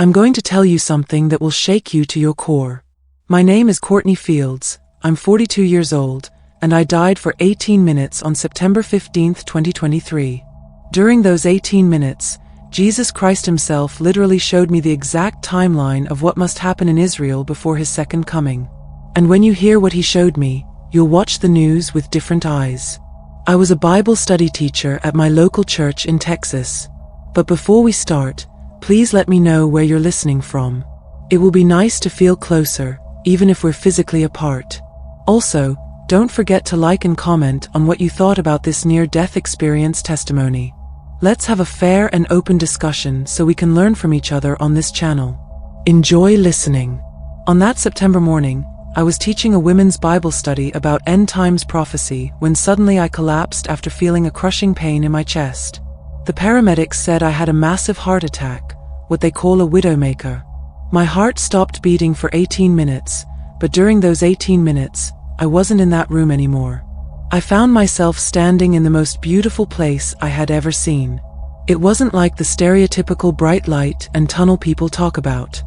I'm going to tell you something that will shake you to your core. My name is Courtney Fields, I'm 42 years old, and I died for 18 minutes on September 15, 2023. During those 18 minutes, Jesus Christ himself literally showed me the exact timeline of what must happen in Israel before his second coming. And when you hear what he showed me, you'll watch the news with different eyes. I was a Bible study teacher at my local church in Texas. But before we start, please let me know where you're listening from. It will be nice to feel closer, even if we're physically apart. Also, don't forget to like and comment on what you thought about this near-death experience testimony. Let's have a fair and open discussion so we can learn from each other on this channel. Enjoy listening. On that September morning, I was teaching a women's Bible study about end times prophecy when suddenly I collapsed after feeling a crushing pain in my chest. The paramedics said I had a massive heart attack, what they call a widowmaker. My heart stopped beating for 18 minutes, but during those 18 minutes, I wasn't in that room anymore. I found myself standing in the most beautiful place I had ever seen. It wasn't like the stereotypical bright light and tunnel people talk about.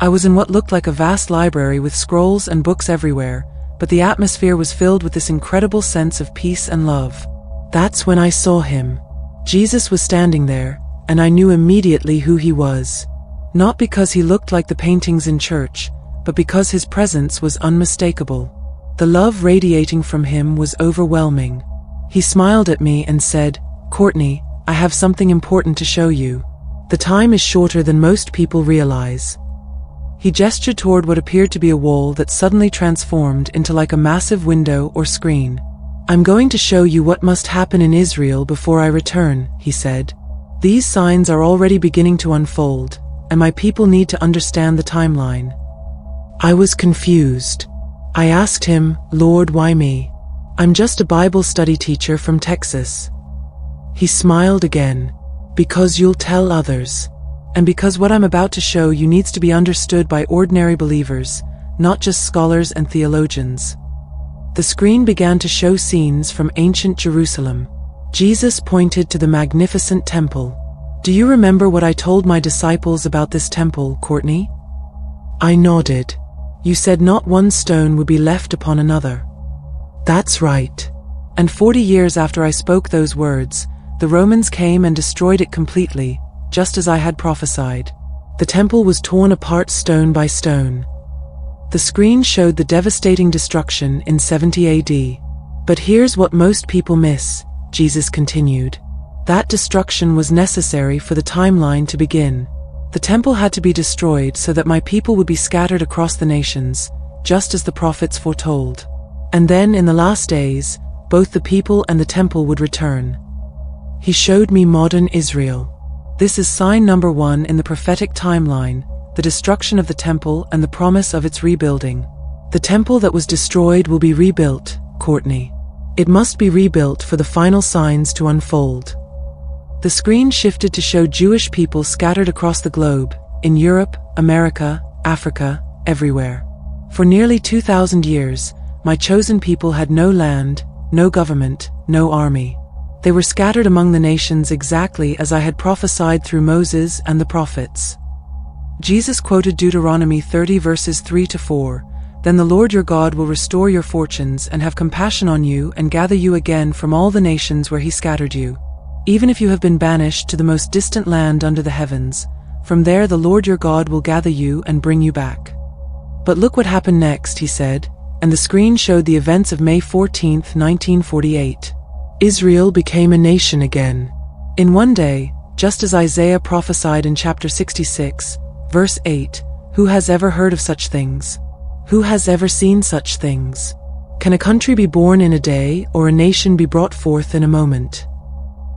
I was in what looked like a vast library with scrolls and books everywhere, but the atmosphere was filled with this incredible sense of peace and love. That's when I saw him. Jesus was standing there, and I knew immediately who he was. Not because he looked like the paintings in church, but because his presence was unmistakable. The love radiating from him was overwhelming. He smiled at me and said, "Courtney, I have something important to show you. The time is shorter than most people realize." He gestured toward what appeared to be a wall that suddenly transformed into like a massive window or screen. "I'm going to show you what must happen in Israel before I return," he said. "These signs are already beginning to unfold, and my people need to understand the timeline." I was confused. I asked him, "Lord, why me? I'm just a Bible study teacher from Texas." He smiled again. "Because you'll tell others. And because what I'm about to show you needs to be understood by ordinary believers, not just scholars and theologians." The screen began to show scenes from ancient Jerusalem. Jesus pointed to the magnificent temple. "Do you remember what I told my disciples about this temple, Courtney?" I nodded. "You said not one stone would be left upon another." "That's right." "And 40 years after I spoke those words, the Romans came and destroyed it completely, just as I had prophesied. The temple was torn apart stone by stone." The screen showed the devastating destruction in 70 AD. "But here's what most people miss," Jesus continued. "That destruction was necessary for the timeline to begin. The temple had to be destroyed so that my people would be scattered across the nations, just as the prophets foretold. And then, in the last days, both the people and the temple would return." He showed me modern Israel. This is sign number 1 in the prophetic timeline, the destruction of the temple and the promise of its rebuilding. The temple that was destroyed will be rebuilt, Courtney. It must be rebuilt for the final signs to unfold. The screen shifted to show Jewish people scattered across the globe, in Europe, America, Africa, everywhere. For nearly 2,000 years, my chosen people had no land, no government, no army. They were scattered among the nations exactly as I had prophesied through Moses and the prophets. Jesus quoted Deuteronomy 30 verses 3-4, "Then the Lord your God will restore your fortunes and have compassion on you and gather you again from all the nations where he scattered you. Even if you have been banished to the most distant land under the heavens, from there the Lord your God will gather you and bring you back." But look what happened next, he said, and the screen showed the events of May 14, 1948. Israel became a nation again. In one day, just as Isaiah prophesied in chapter 66, verse 8, "Who has ever heard of such things? Who has ever seen such things? Can a country be born in a day or a nation be brought forth in a moment?"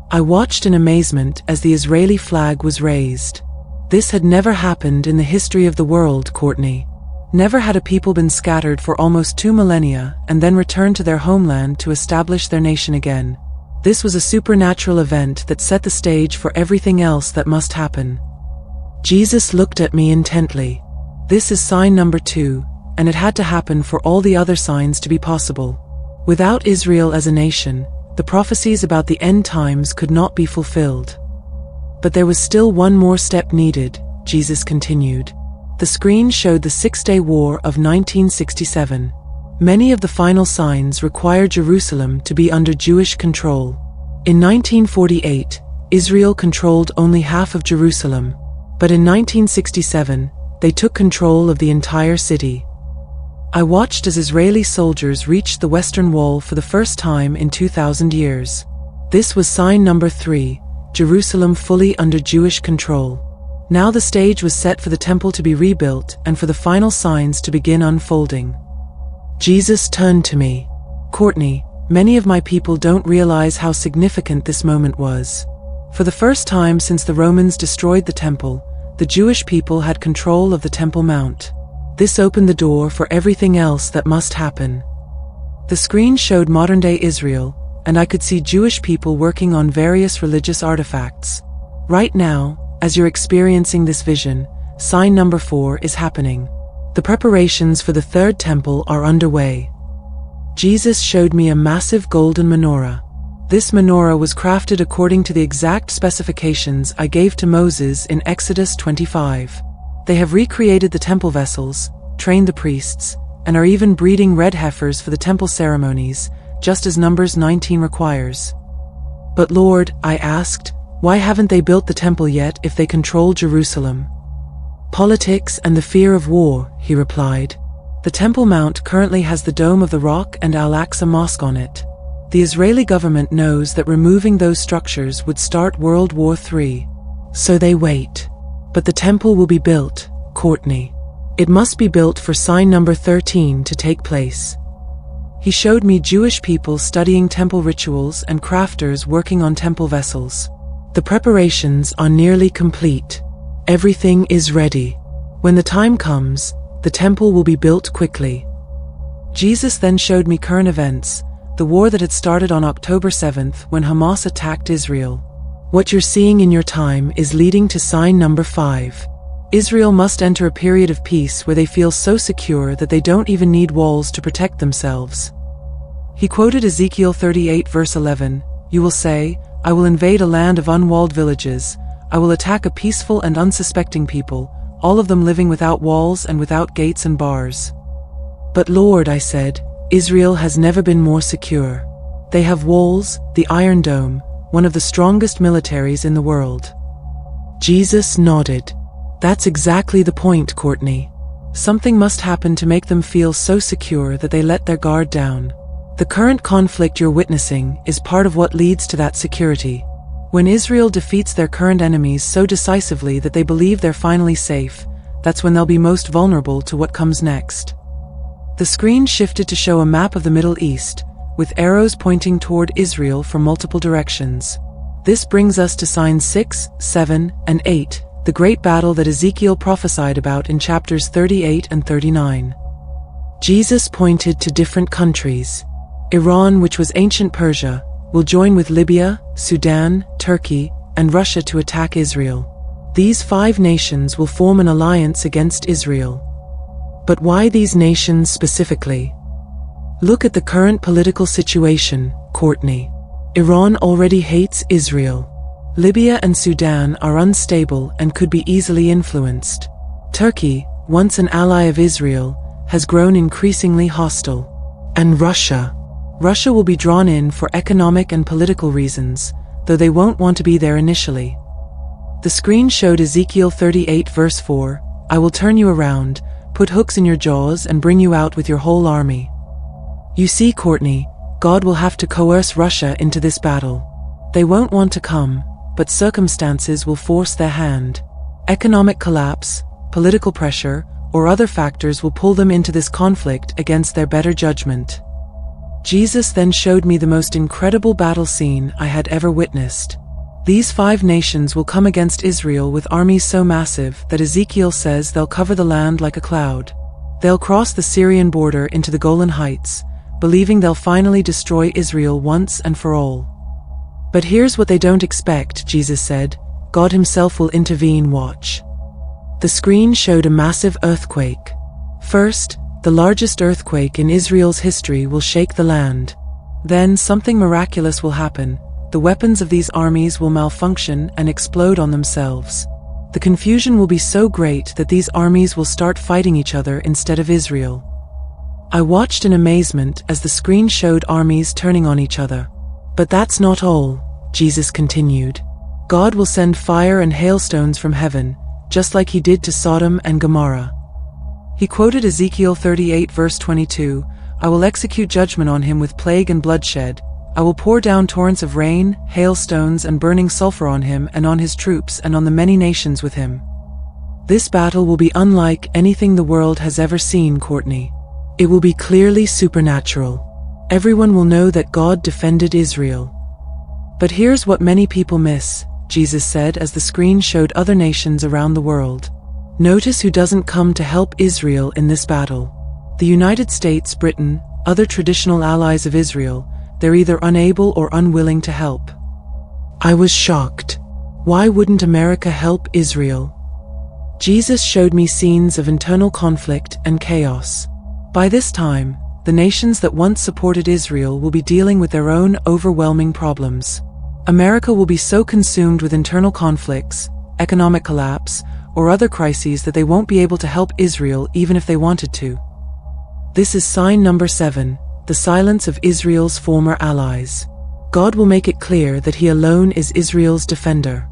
I watched in amazement as the Israeli flag was raised. This had never happened in the history of the world, Courtney. Never had a people been scattered for almost 2 millennia and then returned to their homeland to establish their nation again. This was a supernatural event that set the stage for everything else that must happen. Jesus looked at me intently. "This is sign number 2, and it had to happen for all the other signs to be possible. Without Israel as a nation, the prophecies about the end times could not be fulfilled. But there was still one more step needed, Jesus continued. The screen showed the Six-Day War of 1967. Many of the final signs required Jerusalem to be under Jewish control. In 1948, Israel controlled only half of Jerusalem, but in 1967, they took control of the entire city. I watched as Israeli soldiers reached the Western Wall for the first time in 2,000 years. This was sign number 3, Jerusalem fully under Jewish control. Now the stage was set for the temple to be rebuilt and for the final signs to begin unfolding. Jesus turned to me. Courtney, many of my people don't realize how significant this moment was. For the first time since the Romans destroyed the temple, the Jewish people had control of the Temple Mount. This opened the door for everything else that must happen. The screen showed modern-day Israel, and I could see Jewish people working on various religious artifacts. Right now, as you're experiencing this vision, sign number 4 is happening. The preparations for the third temple are underway. Jesus showed me a massive golden menorah. This menorah was crafted according to the exact specifications I gave to Moses in Exodus 25. They have recreated the temple vessels, trained the priests, and are even breeding red heifers for the temple ceremonies, just as Numbers 19 requires. But Lord, I asked, why haven't they built the temple yet if they control Jerusalem? Politics and the fear of war, he replied. The Temple Mount currently has the Dome of the Rock and Al-Aqsa Mosque on it. The Israeli government knows that removing those structures would start World War III. So they wait. But the temple will be built, Courtney. It must be built for sign number 13 to take place. He showed me Jewish people studying temple rituals and crafters working on temple vessels. The preparations are nearly complete. Everything is ready. When the time comes, the temple will be built quickly. Jesus then showed me current events, the war that had started on October 7th when Hamas attacked Israel. What you're seeing in your time is leading to sign number 5. Israel must enter a period of peace where they feel so secure that they don't even need walls to protect themselves. He quoted Ezekiel 38 verse 11, "You will say, I will invade a land of unwalled villages. I will attack a peaceful and unsuspecting people, all of them living without walls and without gates and bars." But Lord, I said, Israel has never been more secure. They have walls, the Iron Dome, one of the strongest militaries in the world. Jesus nodded. That's exactly the point, Courtney. Something must happen to make them feel so secure that they let their guard down. The current conflict you're witnessing is part of what leads to that security. When Israel defeats their current enemies so decisively that they believe they're finally safe, that's when they'll be most vulnerable to what comes next. The screen shifted to show a map of the Middle East, with arrows pointing toward Israel from multiple directions. This brings us to signs 6, 7, and 8, the great battle that Ezekiel prophesied about in chapters 38 and 39. Jesus pointed to different countries. Iran, which was ancient Persia, will join with Libya, Sudan, Turkey, and Russia to attack Israel. These 5 nations will form an alliance against Israel. But why these nations specifically? Look at the current political situation, Courtney. Iran already hates Israel. Libya and Sudan are unstable and could be easily influenced. Turkey, once an ally of Israel, has grown increasingly hostile. And Russia. Russia will be drawn in for economic and political reasons, though they won't want to be there initially. The screen showed Ezekiel 38 verse 4, "I will turn you around, put hooks in your jaws and bring you out with your whole army." You see, Courtney, God will have to coerce Russia into this battle. They won't want to come, but circumstances will force their hand. Economic collapse, political pressure, or other factors will pull them into this conflict against their better judgment. Jesus then showed me the most incredible battle scene I had ever witnessed. These 5 nations will come against Israel with armies so massive that Ezekiel says they'll cover the land like a cloud. They'll cross the Syrian border into the Golan Heights, believing they'll finally destroy Israel once and for all. But here's what they don't expect, Jesus said. God himself will intervene, watch. The screen showed a massive earthquake. First, the largest earthquake in Israel's history will shake the land. Then something miraculous will happen. The weapons of these armies will malfunction and explode on themselves. The confusion will be so great that these armies will start fighting each other instead of Israel. I watched in amazement as the screen showed armies turning on each other. But that's not all, Jesus continued. God will send fire and hailstones from heaven, just like he did to Sodom and Gomorrah. He quoted Ezekiel 38 verse 22, I will execute judgment on him with plague and bloodshed. I will pour down torrents of rain, hailstones and burning sulfur on him and on his troops and on the many nations with him. This battle will be unlike anything the world has ever seen, Courtney. It will be clearly supernatural. Everyone will know that God defended Israel. But here's what many people miss, Jesus said as the screen showed other nations around the world. Notice who doesn't come to help Israel in this battle. The United States, Britain, other traditional allies of Israel, they're either unable or unwilling to help. I was shocked. Why wouldn't America help Israel? Jesus showed me scenes of internal conflict and chaos. By this time, the nations that once supported Israel will be dealing with their own overwhelming problems. America will be so consumed with internal conflicts, economic collapse, or other crises that they won't be able to help Israel even if they wanted to. This is sign number 7, the silence of Israel's former allies. God will make it clear that he alone is Israel's defender.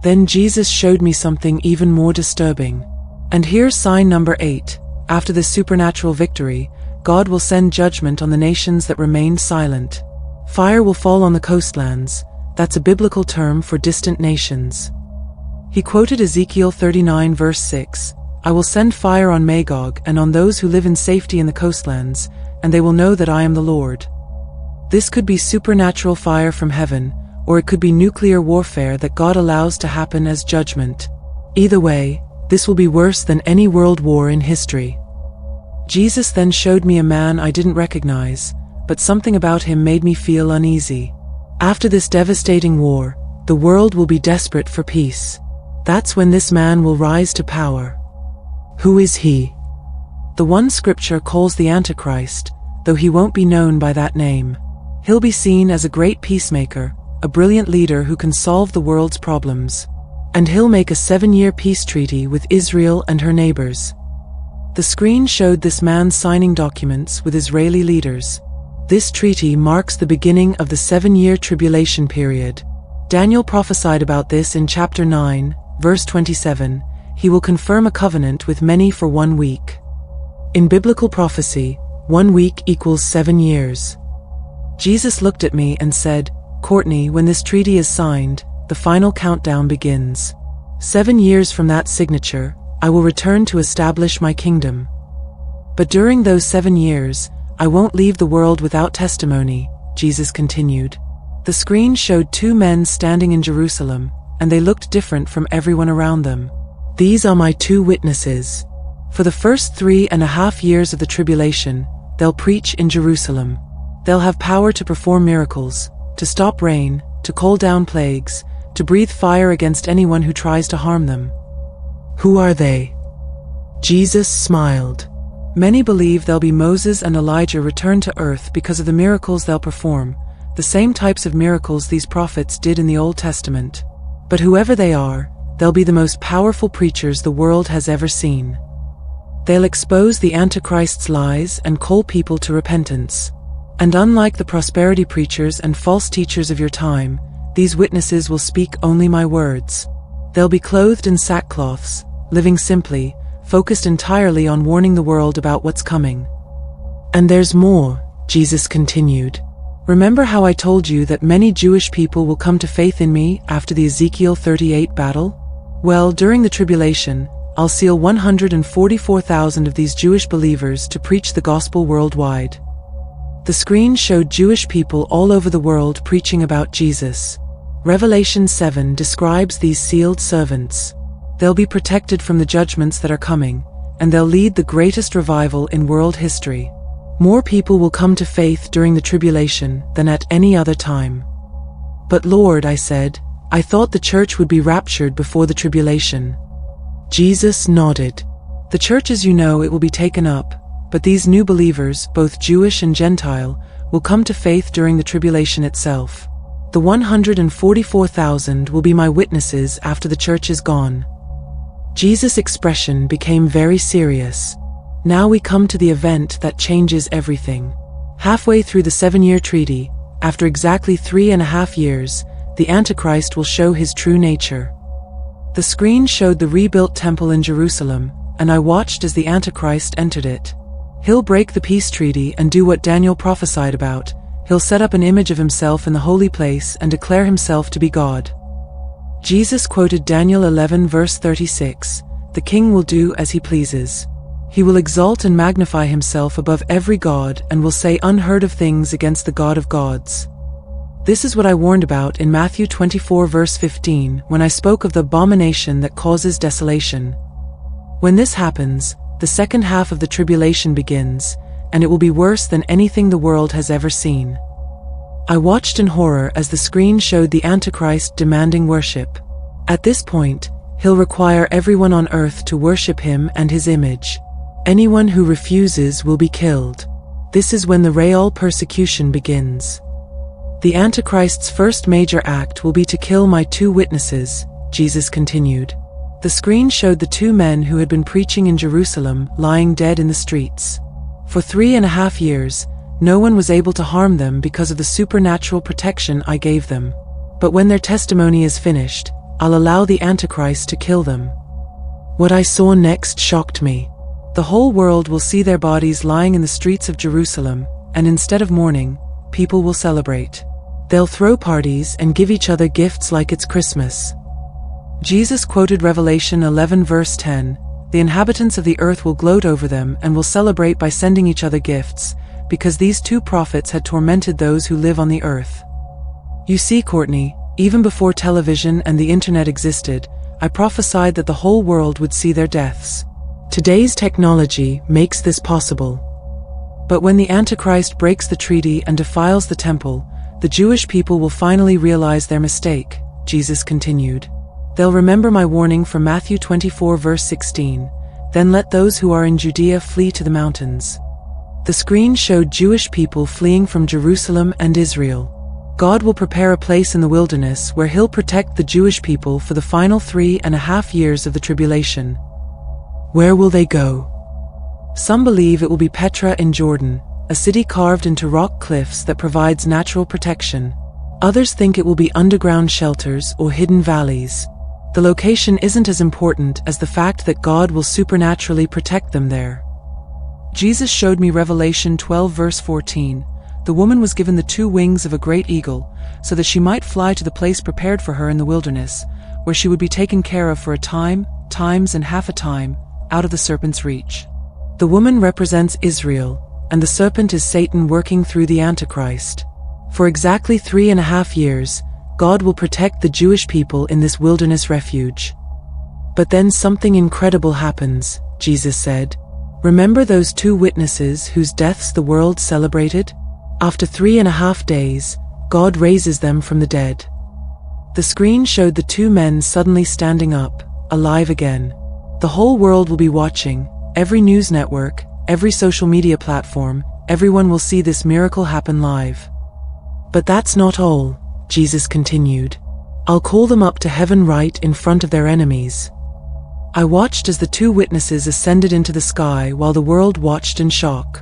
Then Jesus showed me something even more disturbing. And here's sign number 8. After this supernatural victory, God will send judgment on the nations that remained silent. Fire will fall on the coastlands. That's a biblical term for distant nations. He quoted Ezekiel 39 verse 6, I will send fire on Magog and on those who live in safety in the coastlands, and they will know that I am the Lord. This could be supernatural fire from heaven, or it could be nuclear warfare that God allows to happen as judgment. Either way, this will be worse than any world war in history. Jesus then showed me a man I didn't recognize, but something about him made me feel uneasy. After this devastating war, the world will be desperate for peace. That's when this man will rise to power. Who is he? The one scripture calls the Antichrist, though he won't be known by that name. He'll be seen as a great peacemaker, a brilliant leader who can solve the world's problems. And he'll make a 7-year peace treaty with Israel and her neighbors. The screen showed this man signing documents with Israeli leaders. This treaty marks the beginning of the 7-year tribulation period. Daniel prophesied about this in chapter 9, verse 27. He will confirm a covenant with many for 1 week. In biblical prophecy, 1 week equals 7 years. Jesus looked at me and said, Courtney, when this treaty is signed, the final countdown begins. 7 years from that signature, I will return to establish my kingdom. But during those 7 years, I won't leave the world without testimony, Jesus continued. The screen showed 2 men standing in Jerusalem, and they looked different from everyone around them. These are my 2 witnesses. For the first 3.5 years of the tribulation, they'll preach in Jerusalem. They'll have power to perform miracles, to stop rain, to call down plagues, to breathe fire against anyone who tries to harm them. Who are they? Jesus smiled. Many believe they'll be Moses and Elijah returned to earth because of the miracles they'll perform, the same types of miracles these prophets did in the Old Testament. But whoever they are, they'll be the most powerful preachers the world has ever seen. They'll expose the Antichrist's lies and call people to repentance. And unlike the prosperity preachers and false teachers of your time, these witnesses will speak only my words. They'll be clothed in sackcloths, living simply, focused entirely on warning the world about what's coming. And there's more, Jesus continued. Remember how I told you that many Jewish people will come to faith in me after the Ezekiel 38 battle? Well, during the tribulation, I'll seal 144,000 of these Jewish believers to preach the gospel worldwide. The screen showed Jewish people all over the world preaching about Jesus. Revelation 7 describes these sealed servants. They'll be protected from the judgments that are coming, and they'll lead the greatest revival in world history. More people will come to faith during the tribulation than at any other time. But Lord, I said, I thought the church would be raptured before the tribulation. Jesus nodded. The church, as you know, it will be taken up, but these new believers, both Jewish and Gentile, will come to faith during the tribulation itself. The 144,000 will be my witnesses after the church is gone. Jesus' expression became very serious. Now we come to the event that changes everything. Halfway through the 7-year treaty, after exactly 3.5 years, the Antichrist will show his true nature. The screen showed the rebuilt temple in Jerusalem, and I watched as the Antichrist entered it. He'll break the peace treaty and do what Daniel prophesied about. He'll set up an image of himself in the holy place and declare himself to be God. Jesus quoted Daniel 11 verse 36, "The king will do as he pleases. He will exalt and magnify himself above every god and will say unheard of things against the God of gods." This is what I warned about in Matthew 24 verse 15 when I spoke of the abomination that causes desolation. When this happens, the second half of the tribulation begins, and it will be worse than anything the world has ever seen. I watched in horror as the screen showed the Antichrist demanding worship. At this point, he'll require everyone on earth to worship him and his image. Anyone who refuses will be killed. This is when the real persecution begins. The Antichrist's first major act will be to kill my 2 witnesses, Jesus continued. The screen showed the 2 men who had been preaching in Jerusalem lying dead in the streets. For 3.5 years, no one was able to harm them because of the supernatural protection I gave them. But when their testimony is finished, I'll allow the Antichrist to kill them. What I saw next shocked me. The whole world will see their bodies lying in the streets of Jerusalem, and instead of mourning, people will celebrate. They'll throw parties and give each other gifts like it's Christmas. Jesus quoted Revelation 11 verse 10, "The inhabitants of the earth will gloat over them and will celebrate by sending each other gifts, because these 2 prophets had tormented those who live on the earth." You see, Courtney, even before television and the internet existed, I prophesied that the whole world would see their deaths. Today's technology makes this possible. But when the Antichrist breaks the treaty and defiles the temple, the Jewish people will finally realize their mistake, Jesus continued. They'll remember my warning from Matthew 24 verse 16, "Then let those who are in Judea flee to the mountains." The screen showed Jewish people fleeing from Jerusalem and Israel. God will prepare a place in the wilderness where he'll protect the Jewish people for the final 3.5 years of the tribulation. Where will they go? Some believe it will be Petra in Jordan, a city carved into rock cliffs that provides natural protection. Others think it will be underground shelters or hidden valleys. The location isn't as important as the fact that God will supernaturally protect them there. Jesus showed me Revelation 12 verse 14. The woman was given the 2 wings of a great eagle, so that she might fly to the place prepared for her in the wilderness, where she would be taken care of for a time, times and half a time, out of the serpent's reach. The woman represents Israel, and the serpent is Satan working through the Antichrist. For exactly 3.5 years, God will protect the Jewish people in this wilderness refuge. But then something incredible happens, Jesus said. Remember those 2 witnesses whose deaths the world celebrated? After 3.5 days, God raises them from the dead. The screen showed the 2 men suddenly standing up, alive again. The whole world will be watching, every news network, every social media platform, everyone will see this miracle happen live. But that's not all, Jesus continued. I'll call them up to heaven right in front of their enemies. I watched as the 2 witnesses ascended into the sky while the world watched in shock.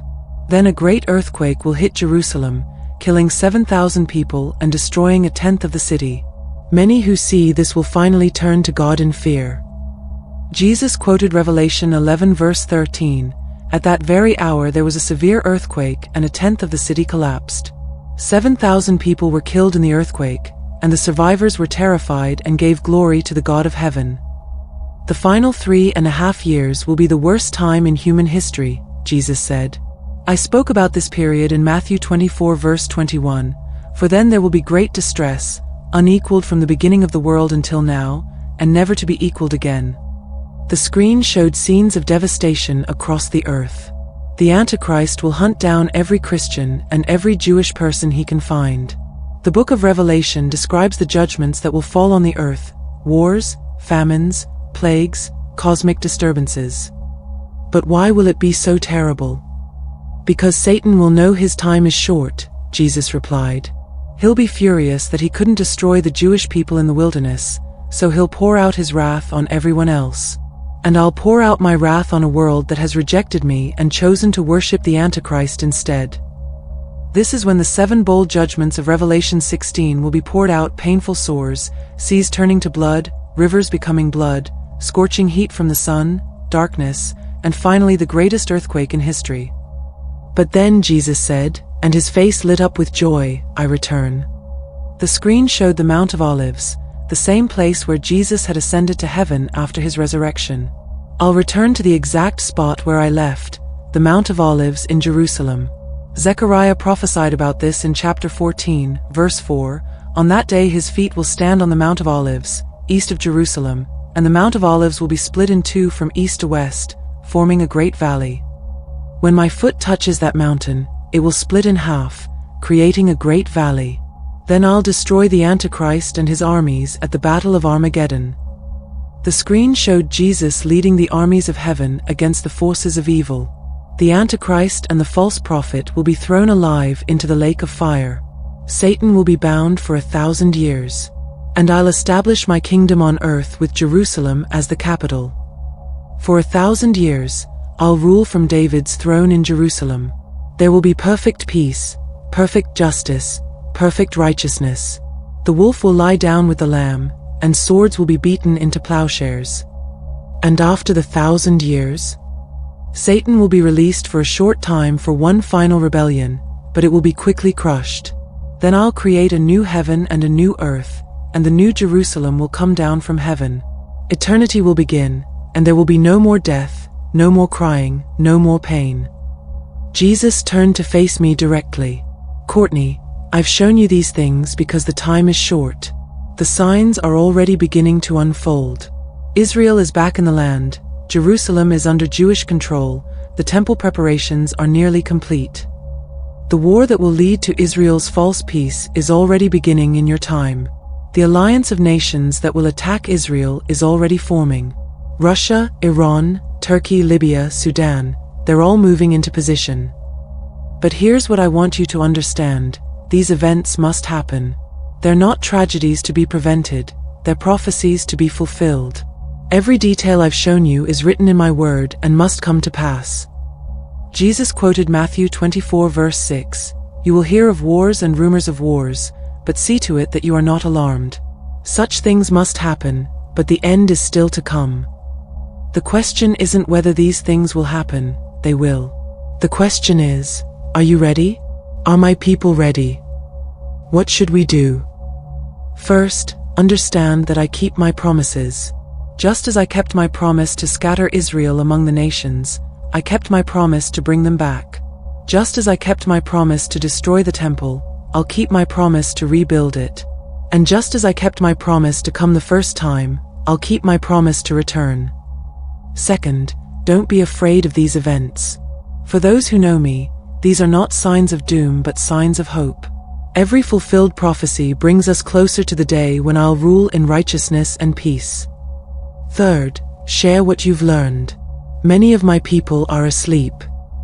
Then a great earthquake will hit Jerusalem, killing 7,000 people and destroying 1/10 of the city. Many who see this will finally turn to God in fear. Jesus quoted Revelation 11 verse 13. At that very hour there was a severe earthquake and 1/10 of the city collapsed. 7,000 people were killed in the earthquake, and the survivors were terrified and gave glory to the God of heaven. The final 3.5 years will be the worst time in human history, Jesus said. I spoke about this period in Matthew 24 verse 21, "For then there will be great distress, unequaled from the beginning of the world until now, and never to be equaled again." The screen showed scenes of devastation across the earth. The Antichrist will hunt down every Christian and every Jewish person he can find. The book of Revelation describes the judgments that will fall on the earth: wars, famines, plagues, cosmic disturbances. But why will it be so terrible? Because Satan will know his time is short, Jesus replied. He'll be furious that he couldn't destroy the Jewish people in the wilderness, so he'll pour out his wrath on everyone else. And I'll pour out my wrath on a world that has rejected me and chosen to worship the Antichrist instead. This is when the 7 bold judgments of Revelation 16 will be poured out: painful sores, seas turning to blood, rivers becoming blood, scorching heat from the sun, darkness, and finally the greatest earthquake in history. But then, Jesus said, and his face lit up with joy, I return. The screen showed the Mount of Olives, the same place where Jesus had ascended to heaven after his resurrection. I'll return to the exact spot where I left, the Mount of Olives in Jerusalem. Zechariah prophesied about this in chapter 14, verse 4. On that day his feet will stand on the Mount of Olives, east of Jerusalem, and the Mount of Olives will be split in two from east to west, forming a great valley. When my foot touches that mountain, it will split in half, creating a great valley. Then I'll destroy the Antichrist and his armies at the Battle of Armageddon. The screen showed Jesus leading the armies of heaven against the forces of evil. The Antichrist and the false prophet will be thrown alive into the lake of fire. Satan will be bound for 1,000 years. And I'll establish my kingdom on earth with Jerusalem as the capital. For 1,000 years, I'll rule from David's throne in Jerusalem. There will be perfect peace, perfect justice, perfect righteousness. The wolf will lie down with the lamb, and swords will be beaten into plowshares. And after the 1,000 years, Satan will be released for a short time for one final rebellion, but it will be quickly crushed. Then I'll create a new heaven and a new earth, and the new Jerusalem will come down from heaven. Eternity will begin, and there will be no more death, no more crying, no more pain. Jesus turned to face me directly. Courtney, I've shown you these things because the time is short. The signs are already beginning to unfold. Israel is back in the land. Jerusalem is under Jewish control. The temple preparations are nearly complete. The war that will lead to Israel's false peace is already beginning in your time. The alliance of nations that will attack Israel is already forming. Russia, Iran, Turkey, Libya, Sudan, they're all moving into position. But here's what I want you to understand. These events must happen. They're not tragedies to be prevented, they're prophecies to be fulfilled. Every detail I've shown you is written in my word and must come to pass. Jesus quoted Matthew 24 verse 6, "You will hear of wars and rumors of wars, but see to it that you are not alarmed. Such things must happen, but the end is still to come." The question isn't whether these things will happen, they will. The question is, are you ready? Are my people ready? What should we do? First, understand that I keep my promises. Just as I kept my promise to scatter Israel among the nations, I kept my promise to bring them back. Just as I kept my promise to destroy the temple, I'll keep my promise to rebuild it. And just as I kept my promise to come the first time, I'll keep my promise to return. Second, don't be afraid of these events. For those who know me, these are not signs of doom but signs of hope. Every fulfilled prophecy brings us closer to the day when I'll rule in righteousness and peace. Third, share what you've learned. Many of my people are asleep.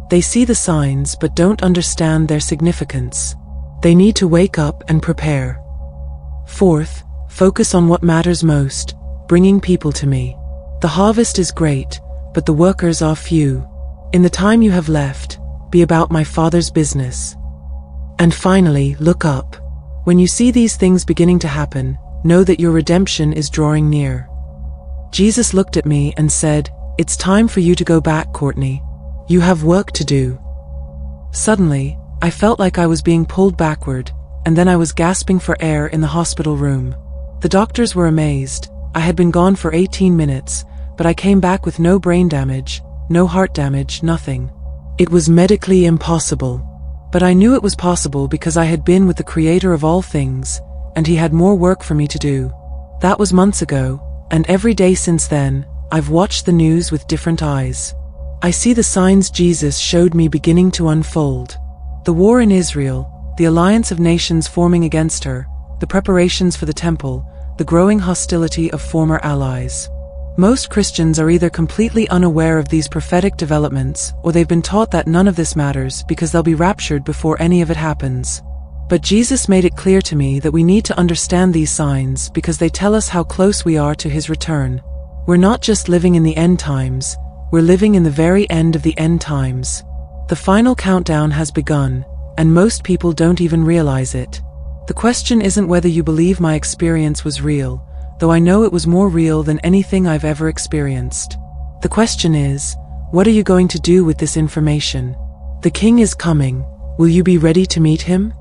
They see the signs but don't understand their significance. They need to wake up and prepare. Fourth, focus on what matters most, bringing people to me. The harvest is great, but the workers are few. In the time you have left, be about my Father's business. And finally, look up. When you see these things beginning to happen, know that your redemption is drawing near. Jesus looked at me and said, "It's time for you to go back, Courtney. You have work to do." Suddenly, I felt like I was being pulled backward, and then I was gasping for air in the hospital room. The doctors were amazed. I had been gone for 18 minutes, but I came back with no brain damage, no heart damage, nothing. It was medically impossible. But I knew it was possible because I had been with the Creator of all things, and He had more work for me to do. That was months ago, and every day since then, I've watched the news with different eyes. I see the signs Jesus showed me beginning to unfold. The war in Israel, the alliance of nations forming against her, the preparations for the temple, the growing hostility of former allies. Most Christians are either completely unaware of these prophetic developments, or they've been taught that none of this matters because they'll be raptured before any of it happens. But Jesus made it clear to me that we need to understand these signs because they tell us how close we are to His return. We're not just living in the end times, we're living in the very end of the end times. The final countdown has begun, and most people don't even realize it. The question isn't whether you believe my experience was real, though I know it was more real than anything I've ever experienced. The question is, what are you going to do with this information? The King is coming. Will you be ready to meet him?